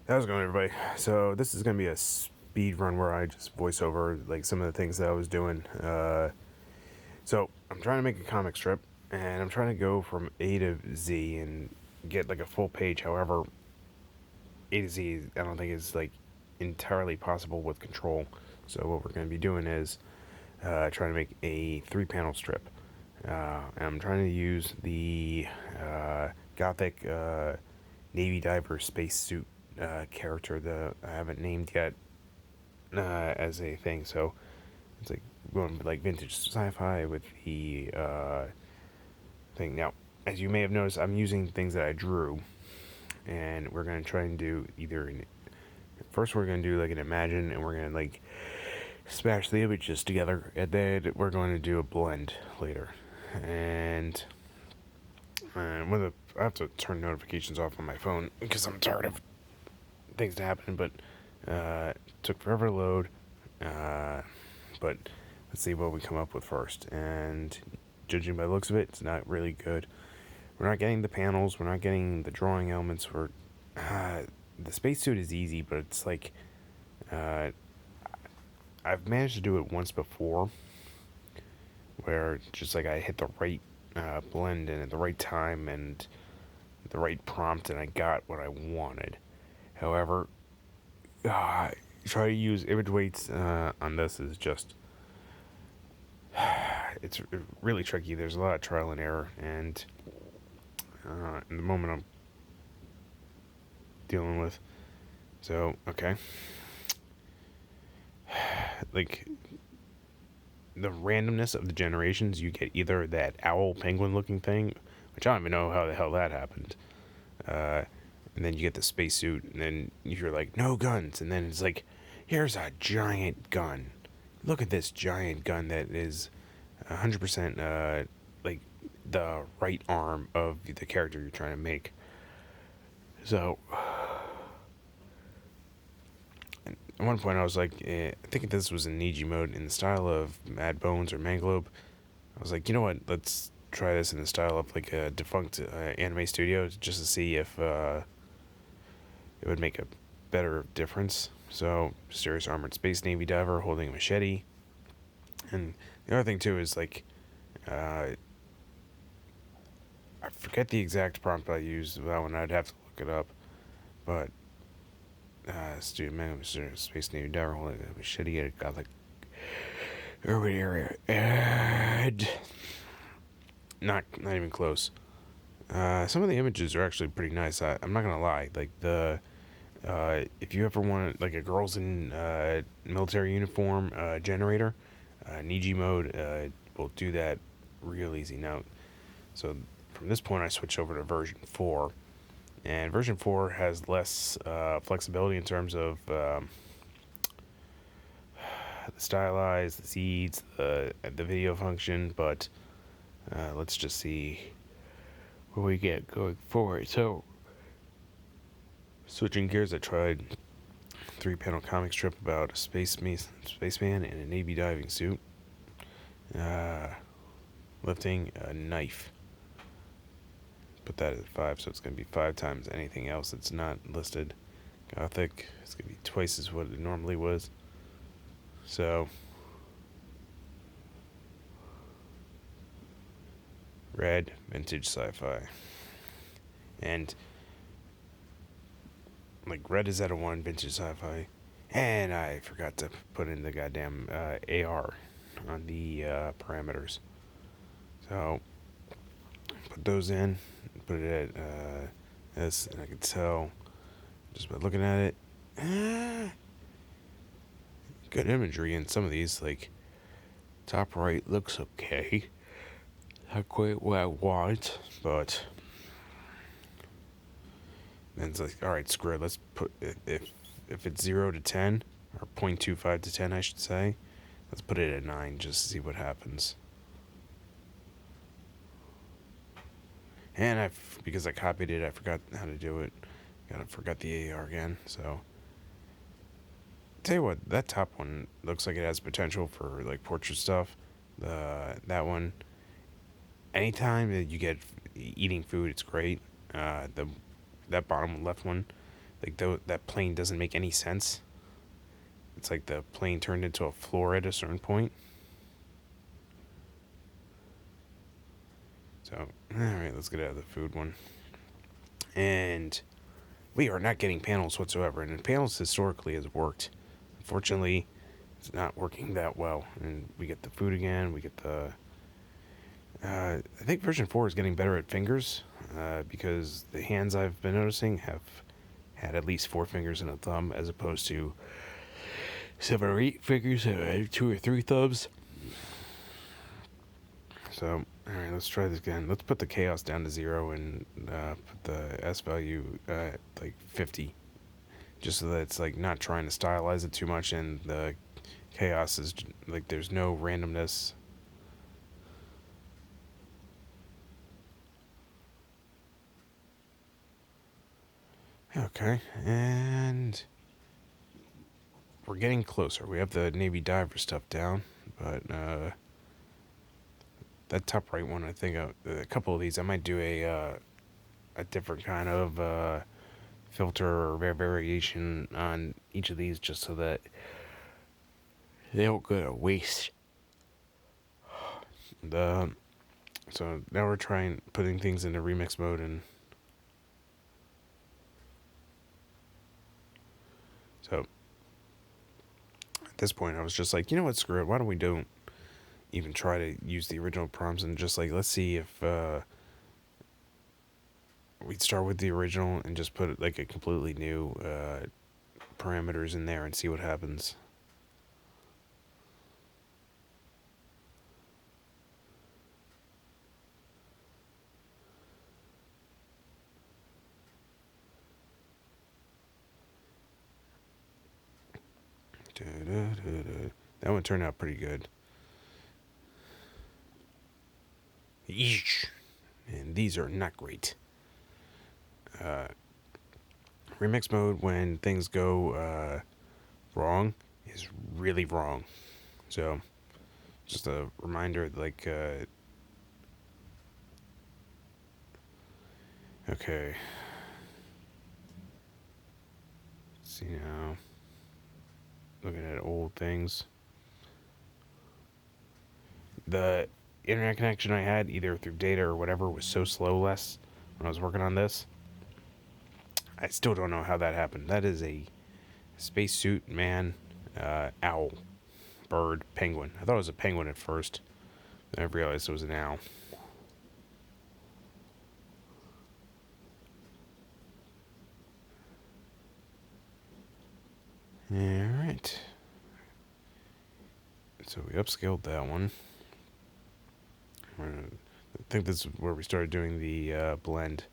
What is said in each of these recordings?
How's it going, everybody? So this is gonna be a speed run where I just voice over like some of the things that I was doing. So I'm trying to make a comic strip, and I'm trying to go from A to Z and get like a full page. However, A to Z I don't think is like entirely possible with control. So what we're gonna be doing is trying to make a 3-panel strip. And I'm trying to use the gothic Navy diver spacesuit character that I haven't named yet as a thing. So it's like going like vintage sci-fi with the thing. Now, as you may have noticed, I'm using things that I drew, and we're gonna try and do first we're gonna do like an imagine, and we're gonna like smash the images together, and then we're going to do a blend later. And I have to turn notifications off on my phone because I'm tired of things to happen, but it took forever to load. But let's see what we come up with first. And judging by the looks of it, it's not really good. We're not getting the panels. We're not getting the drawing elements. The spacesuit is easy, but it's like uh, I've managed to do it once before, where just like I hit the right blend in at the right time and the right prompt, and I got what I wanted. However, try to use image weights on this is just it's really tricky. There's a lot of trial and error, and in the moment I'm dealing with. So okay, like the randomness of the generations, you get either that owl penguin looking thing, which I don't even know how the hell that happened. Uh, and then you get the spacesuit, and then you're like, no guns, and then it's like, here's a giant gun. Look at this giant gun that is 100% like the right arm of the character you're trying to make. So at one point I was like, I think this was in Niji mode in the style of Mad Bones or Manglobe. I was like, you know what? Let's try this in the style of like a defunct anime studio just to see if it would make a better difference. So, mysterious armored space navy diver holding a machete. And the other thing too is like, I forget the exact prompt I used for that one. I'd have to look it up. But student man, mysterious space navy diver holding a machete at a gothic urban area, and not even close. Some of the images are actually pretty nice. I'm not gonna lie. Like if you ever want like a girls in military uniform generator, Niji mode will do that real easy. Now, so from this point, I switch over to version 4, and version 4 has less flexibility in terms of the stylized, the seeds, the video function. But let's just see what we get going forward. So, switching gears, I tried 3-panel comic strip about a spaceman in a Navy diving suit, uh, lifting a knife. Put that at 5, so it's going to be 5 times anything else that's not listed. Gothic, it's going to be twice as what it normally was. So, red, vintage sci-fi. And, like, red is at a 1, vintage sci-fi. And I forgot to put in the goddamn AR on the parameters. So, put those in, put it at S, and I can tell just by looking at it. Good imagery in some of these, like top right looks okay. Not quite what I want, but then it's like, all right, screw it. Let's put if it's 0 to 10 or 0.25 to 10, I should say. Let's put it at 9 just to see what happens. And because I copied it, I forgot how to do it. Forgot the AR again. So, tell you what, that top one looks like it has potential for like portrait stuff. That one, anytime that you get eating food, it's great. That bottom left one, Like, though that plane doesn't make any sense. It's like the plane turned into a floor at a certain point. So, alright, let's get out of the food one. And we are not getting panels whatsoever. And panels historically has worked. Unfortunately, it's not working that well. And we get the food again. We get the... I think version 4 is getting better at fingers. Because the hands I've been noticing have had at least 4 fingers and a thumb, as opposed to 7 or 8 fingers and 2 or 3 thumbs. So, alright, let's try this again. Let's put the chaos down to 0 and put the S value at like 50. Just so that it's like not trying to stylize it too much, and the chaos is like there's no randomness. Okay, and we're getting closer. We have the Navy diver stuff down, but that top right one, I think a couple of these, I might do a different kind of filter or variation on each of these, just so that they don't go to waste. So now we're putting things into remix mode, and so at this point I was just like, you know what, screw it. Why don't we don't even try to use the original prompts, and just like, let's see if we'd start with the original and just put like a completely new parameters in there and see what happens. That one turned out pretty good. Yeesh. And these are not great. Remix mode, when things go wrong, is really wrong. So, just a reminder, like, okay. Let's see now. Looking at old things. The internet connection I had, either through data or whatever, was so slow when I was working on this. I still don't know how that happened. That is a spacesuit, man, owl, bird, penguin. I thought it was a penguin at first. Then I realized it was an owl. Alright. So we upscaled that one. I think this is where we started doing the blend.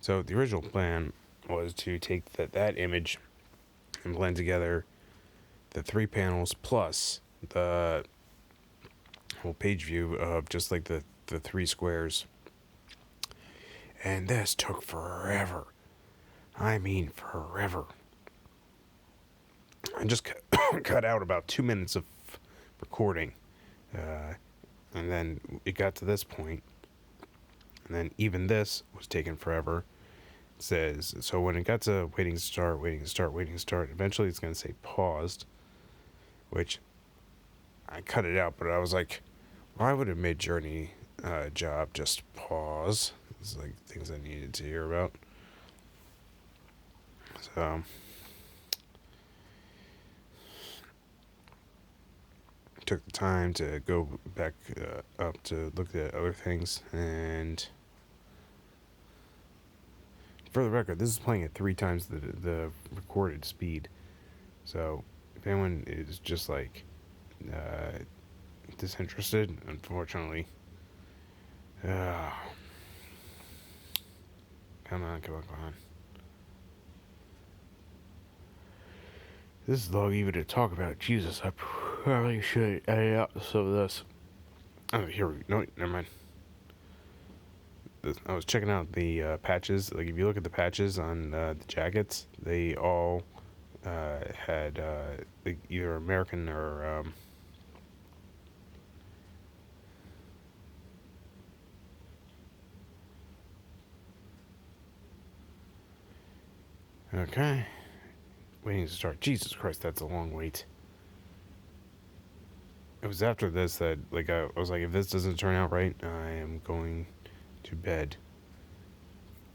So the original plan was to take that image and blend together the 3 panels plus the whole page view of just like the 3 squares. And this took forever. I mean forever. I just cut out about 2 minutes of recording. And then it got to this point. And then even this was taking forever. It says, so when it got to waiting to start, eventually it's going to say paused. Which, I cut it out, but I was like, why would a Midjourney job just pause? It's like things I needed to hear about. So, took the time to go back up to look at other things, and for the record, this is playing at 3 times the recorded speed. So if anyone is just like disinterested, unfortunately, come on. This is long even to talk about. Jesus, I probably should edit out some of this. Oh, here we go. No, never mind. I was checking out the patches. Like, if you look at the patches on the jackets, they all had either American or Okay. Waiting to start. Jesus Christ, that's a long wait. It was after this that, like, I was like, if this doesn't turn out right, I am going to bed.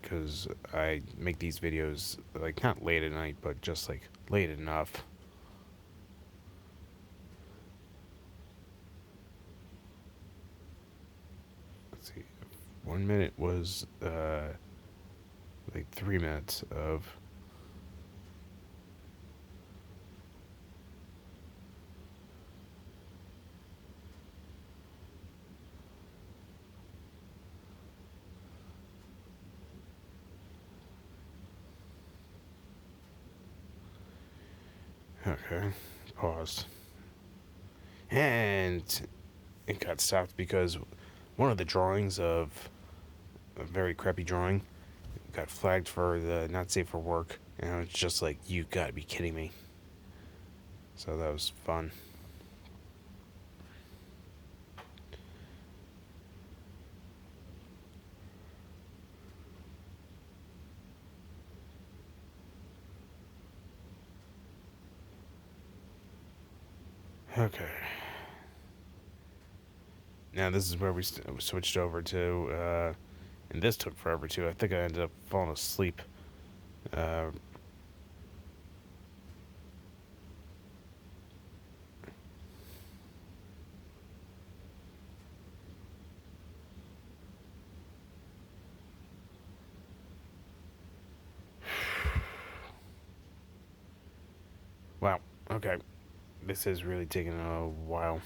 Because I make these videos, like, not late at night, but just, like, late enough. Let's see. 1 minute was, like, 3 minutes of... Okay. Paused. And it got stopped because one of the drawings of a very crappy drawing got flagged for the not safe for work, and I was just like, you gotta be kidding me. So that was fun. Okay. Now this is where we switched over to, and this took forever too. I think I ended up falling asleep. Uh, wow. Okay. This is really taking a while.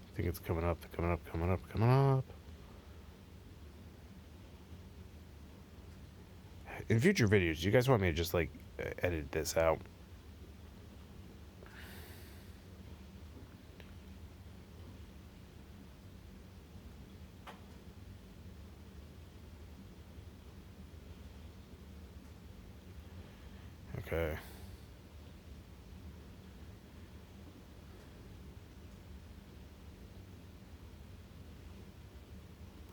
I think it's coming up, coming up, coming up, coming up. In future videos, do you guys want me to just, like, edit this out? Okay.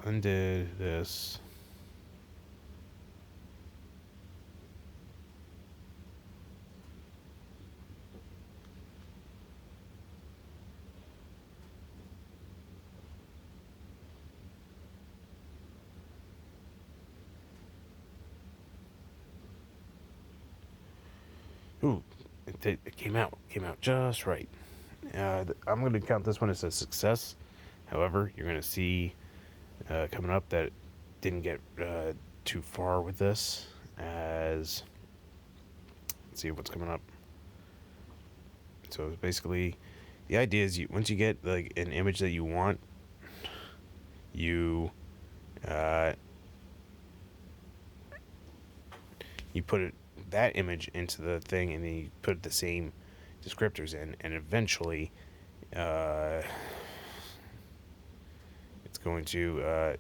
Undid this. Ooh, it came out. Came out just right. I'm going to count this one as a success. However, you're going to see coming up that didn't get too far with this. As let's see what's coming up. So basically, the idea is once you get like an image that you want, you uh, you put that image into the thing, and then you put the same descriptors in, and eventually uh, it's going to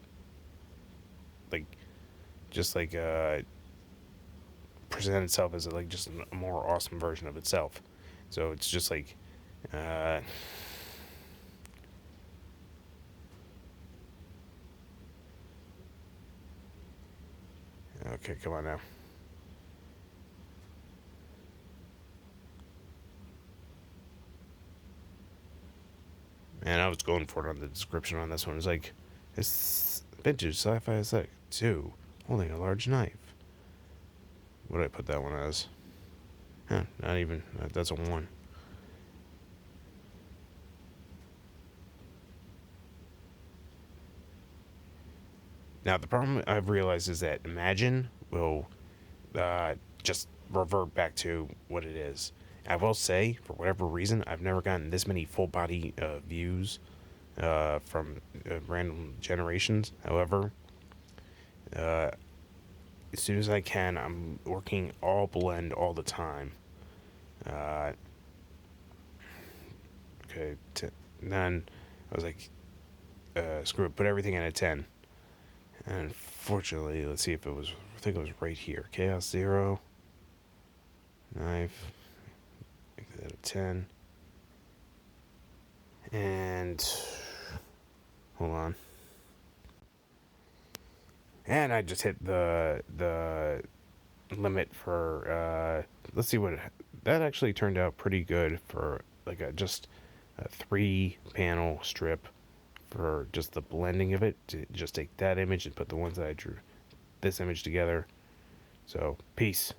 like just like present itself as like just a more awesome version of itself. So it's just like okay, come on now. And I was going for it on the description on this one. It's like, it's vintage sci-fi aesthetic 2, holding a large knife. What did I put that one as? Huh, not even. That's a 1. Now, the problem I've realized is that Imagine will just revert back to what it is. I will say, for whatever reason, I've never gotten this many full body views from random generations. However, uh, as soon as I can, I'm working all blend all the time. Uh, okay, then I was like, screw it, put everything in a 10. And unfortunately, let's see if it was, I think it was right here. Chaos 0, knife, make that a 10. And hold on. And I just hit the limit for let's see what that actually turned out pretty good for like just a 3 panel strip for just the blending of it, to just take that image and put the ones that I drew this image together. So peace.